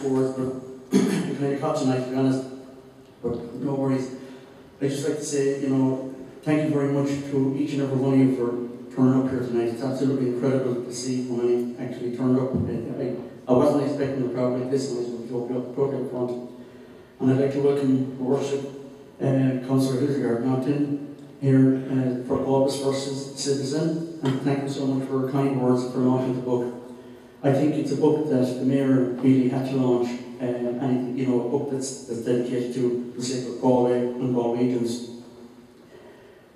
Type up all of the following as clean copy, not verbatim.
words, but we kind of caught tonight, to be honest. But no worries. I'd just like to say, you know, thank you very much to each and every one of you for turning up here tonight. It's absolutely incredible to see how many actually turned up. I wasn't expecting a crowd like this, and I was totally up front. And I'd like to welcome Your Worship, Councillor Hildegard Naughton, here for Galway's first citizen, and thank you so much for kind words for launching the book. I think it's a book that the Mayor really had to launch, and you know, a book that's dedicated to the sake of Galway and Galwegians.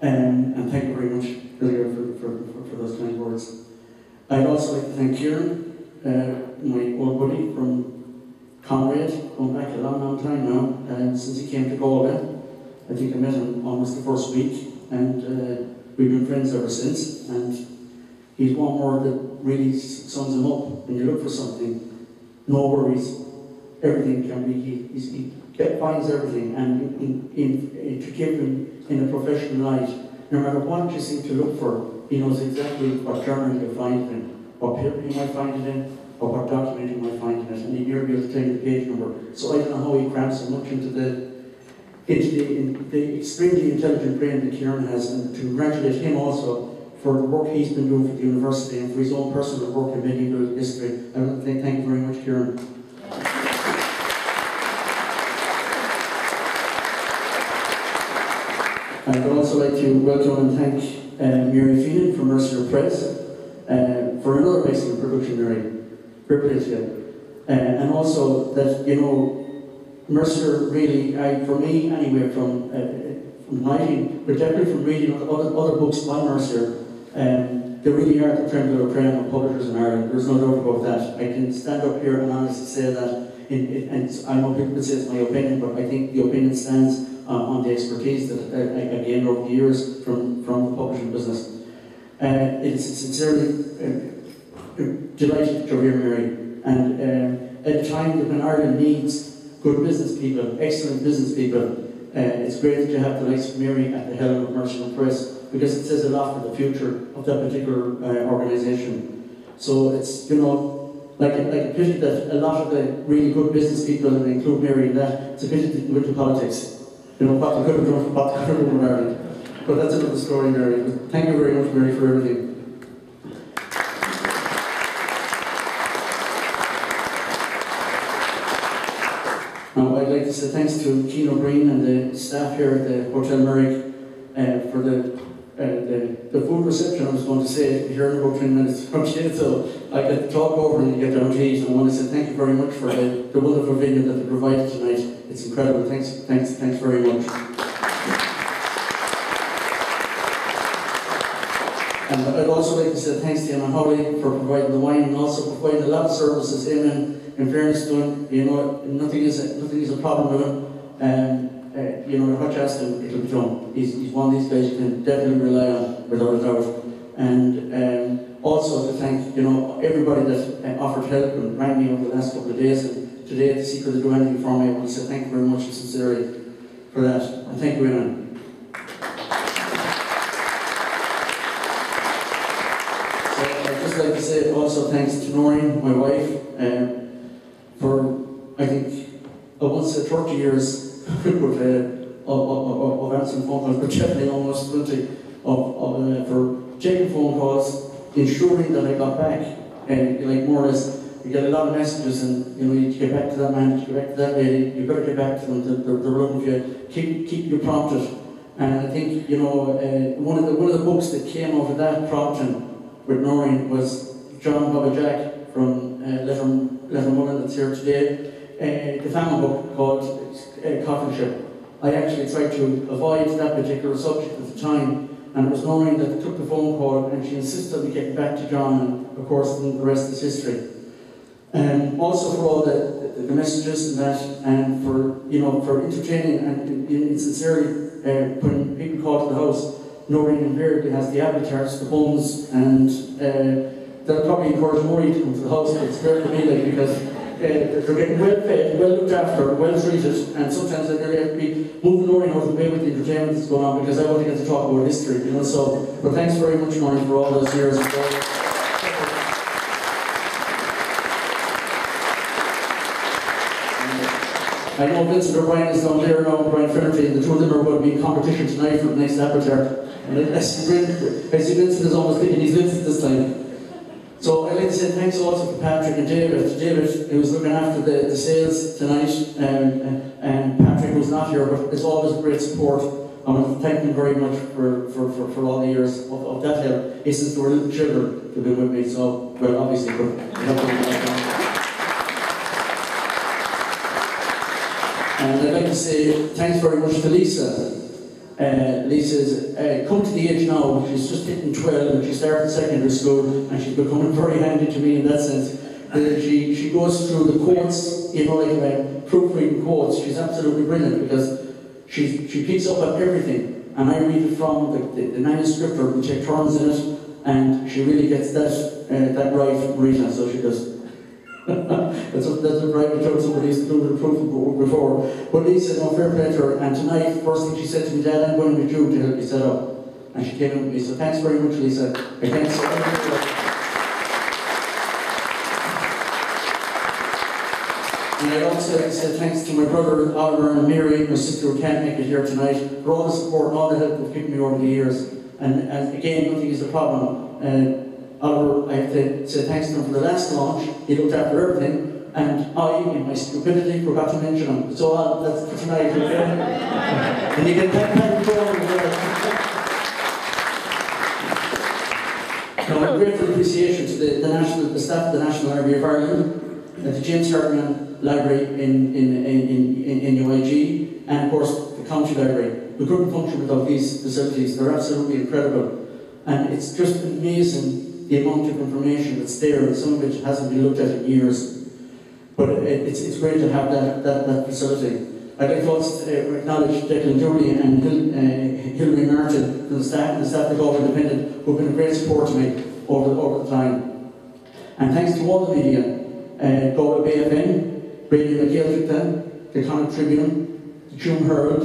And thank you very much, Hildegard, for those kind words. I'd also like to thank Kieran, my old buddy from Conrad, going back a long time now, since he came to Galway. I think I met him almost the first week, and we've been friends ever since. And he's one word that really sums him up. When you look for something, no worries, everything can be, he finds everything, and to give him in a professional light, no matter what you seem to look for, he knows exactly what journal you'll find it in, what paper you might find it in, or what document you might find it in, and he'll be able to tell you the page number. So I don't know how he crams so much into the extremely intelligent brain that Kieran has, and to congratulate him also for the work he's been doing for the university and for his own personal work in medieval history. I want to say thank you very much, Kieran. I'd also like to welcome and thank Mary Feenan from Mercier Press for another excellent production, Mary. Very pleased with you. And also that, you know, Mercier really, for me anyway, from writing, but definitely from reading other books by Mercier, they really are the creme de la creme of publishers in Ireland. There's no doubt about that. I can stand up here and honestly say that, and I know people would say it's my opinion, but I think the opinion stands on the expertise that I gained over the years from the publishing business. It's sincerely delighted to hear Mary. And at a time when Ireland needs good business people, excellent business people, it's great that you have the likes of Mary at the helm of Mercier Press, because it says a lot for the future of that particular organisation. So it's, you know, like a pity that a lot of the really good business people, and include Mary in that, it's a pity to go into politics. You know, what they could have done, what they could have done in Ireland. But that's another story, Mary. But thank you very much, Mary, for everything. Now, I'd like to say thanks to Keane O'Brien and the staff here at the Hotel Merrick for the food reception. I was going to say here in about 10 minutes from you, so I get to talk over and you get down to eat. And I want to say thank you very much for the wonderful venue that they provided tonight. It's incredible. Thanks very much. And I'd also like to say thanks to Emma Howley for providing the wine and also providing a lot of services. In fairness to him, you know, nothing is a problem with him. You know, what you ask him, it'll be done. He's one of these guys you can definitely rely on, without a doubt. And also to thank, you know, everybody that offered help and rang me over the last couple of days. And today, to see if they do anything for me, I want to say thank you very much and sincerely for that. And thank you, Eamon. So I'd just like to say also thanks to Noreen, my wife, for, I think, I won't say 30 years of answering phone calls, but definitely almost 20 for taking phone calls, ensuring that I got back, and like more or less, you get a lot of messages, and you know, you get back to that man, you get back to that lady, you better get back to them. They're looking for you. Keep you prompted. And I think, you know, one of the books that came out of that prompting with Noreen was John Baba Jack from Letterman that's here today. The family book called Coffin Ship. I actually tried to avoid that particular subject at the time, and it was Noreen that took the phone call, and she insisted on me getting back to John, and of course the rest is history. Also for all the messages and that, and for, you know, for entertaining and sincerely when people call to the house, Noreen invariably has the apple tarts, the buns, and they'll probably encourage more to come to the house, but it's fair to me, like, because they're getting well fed, well looked after, well treated, and sometimes they really have to be moving Noreen out of the way with the entertainment that's going on, because I want to get to talk about history, you know. So, but thanks very much, Noreen, for all those years. I know Vincent O'Brien is down there now, Brian Finnerty, and the two of them are going to be in competition tonight for the next Avatar. And I see Vincent is almost thinking he's Vincent this time. So I'd like to say thanks also to Patrick and David. David, who was looking after the sales tonight, and Patrick was not here, but it's always a great support. I want to thank him very much for all the years of that help. Since they were little children, they've been with me, so, well, obviously, but and I'd like to say thanks very much to Lisa. Lisa's come to the age now, she's just hitting 12 and she started secondary school and she's becoming very handy to me in that sense. She goes through the quotes, you know, like proofreading quotes. She's absolutely brilliant because she picks up on everything, and I read it from the manuscript, or we take turns in it, and she really gets that right from Rita, so she does. that's what Brian told somebody used to do with the proof before. But Lisa, no, fair play to her, and tonight, first thing she said to me, Dad, I'm going with you to help you set up. And she came in with me, so thanks very much, Lisa. Thanks so much. And I'd also like to say thanks to my brother Oliver and Mary, my sister who can't make it here tonight, for all the support and all the help they've given me over the years. And again, nothing is a problem. Oliver, I have to say thanks to him for the last launch. He looked after everything, and I, in my stupidity, forgot to mention him. So that's for tonight. And you can thank Patrick Bowen as well. Now, a grateful appreciation to the staff of the National Library of Ireland, the James Hartman Library in UIG, and of course the County Library. We couldn't function without these facilities. They're absolutely incredible, and it's just amazing the amount of information that's there, and some of it hasn't been looked at in years. But it's great to have that facility. I'd like to also acknowledge Declan Dooley and Hilary Martin from the staff of Galway Independent, who've been a great support to me over the time. And thanks to all the media, Galway BFN, Radio Gaeltachta, the Connacht Tribune, the Tuam Herald,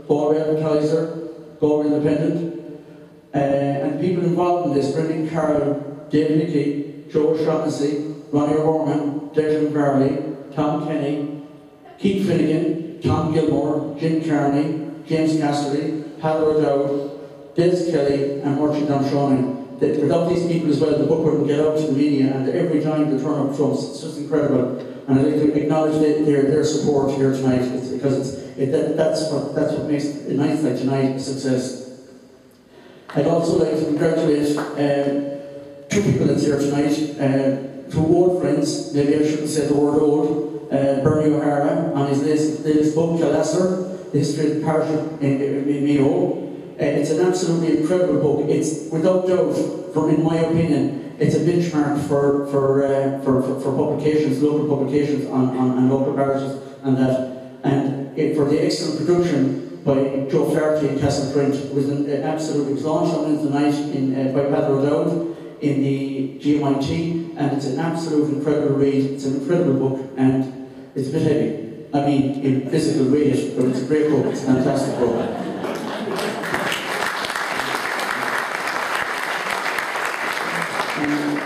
Galway Advertiser, Galway Independent, and people involved in this, Brendan Carroll, David Hickey, Joe Shaughnessy, Ronnie O'Gorman, Declan Varley, Tom Kenny, Keith Finnegan, Tom Gilmore, Jim Carney, James Cassidy, Hal O'Dowd, Des Kelly, and Murchie Donshawning. Without these people as well, the book wouldn't get out to the media, and every time they turn up trumps, it's just incredible. And I'd like to acknowledge their support here tonight, because that's what makes a night like tonight a success. I'd also like to congratulate two people that's here tonight, two old friends, maybe I shouldn't say the word old, Bernie O'Hara on his latest book, Kildare, The History of the Parish in Mayo. It's an absolutely incredible book. It's, without doubt, in my opinion, it's a benchmark for publications, local publications on local parishes and that. And for the excellent production by Joe Flaherty and Castletrent, it was it was launched on Wednesday night by Padre O'Dowd in the GMIT, and it's an absolute incredible read. It's an incredible book, and it's a bit heavy. I mean, in physical weight, but it's a great book. It's a fantastic book.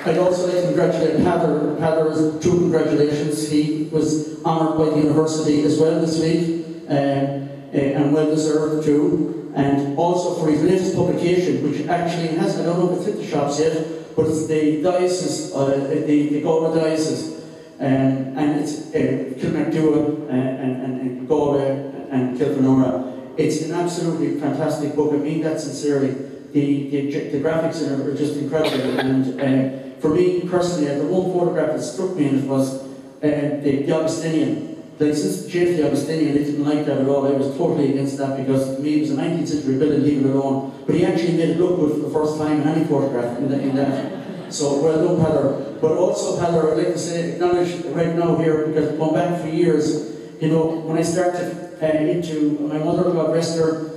I'd also like to congratulate Heather. Heather, two congratulations. He was honoured by the university as well this week, and well deserved too. And also for his latest publication, which actually has, I don't know if it's hit the shops yet, but it's the diocese, the Galway diocese, and it's Kilmacduagh and Galway and Kilfenora. It's an absolutely fantastic book. I mean that sincerely. The graphics in it are just incredible, and for me personally, the one photograph that struck me in it was the Augustinian. Like, since James the Augustinian, I didn't like that at all. I was totally against that, because to me it was a 19th century building, leave it alone. But he actually made it look good for the first time in any photograph in that. So well done, Heather. But also, Heather, I'd like to say, acknowledge right now here, because going back for years, you know, when I started my mother, God rest her,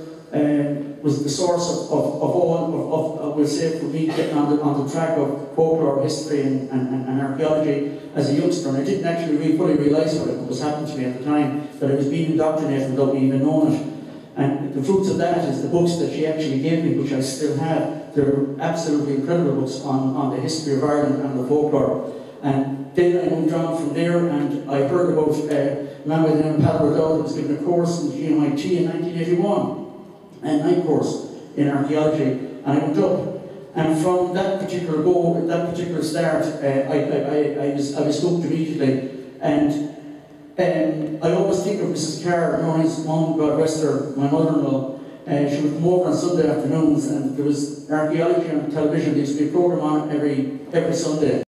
was the source of all, we'll say, for me getting on the track of folklore, history and archaeology as a youngster. And I didn't actually fully realise what was happening to me at the time, that I was being indoctrinated without me even knowing it. And the fruits of that is the books that she actually gave me, which I still have. They're absolutely incredible books on the history of Ireland and the folklore. And then I moved on from there, and I heard about a man by the name of Pat O'Dowd who was given a course in the GMIT in 1981, a night course in archaeology, and I went up. And from that particular goal, that particular start, I was hooked immediately. And I always think of Mrs. Carr, Noreen's mum, God rest her, my mother-in-law. She would come over on Sunday afternoons, and there was archaeology on television. There used to be a programme on every Sunday.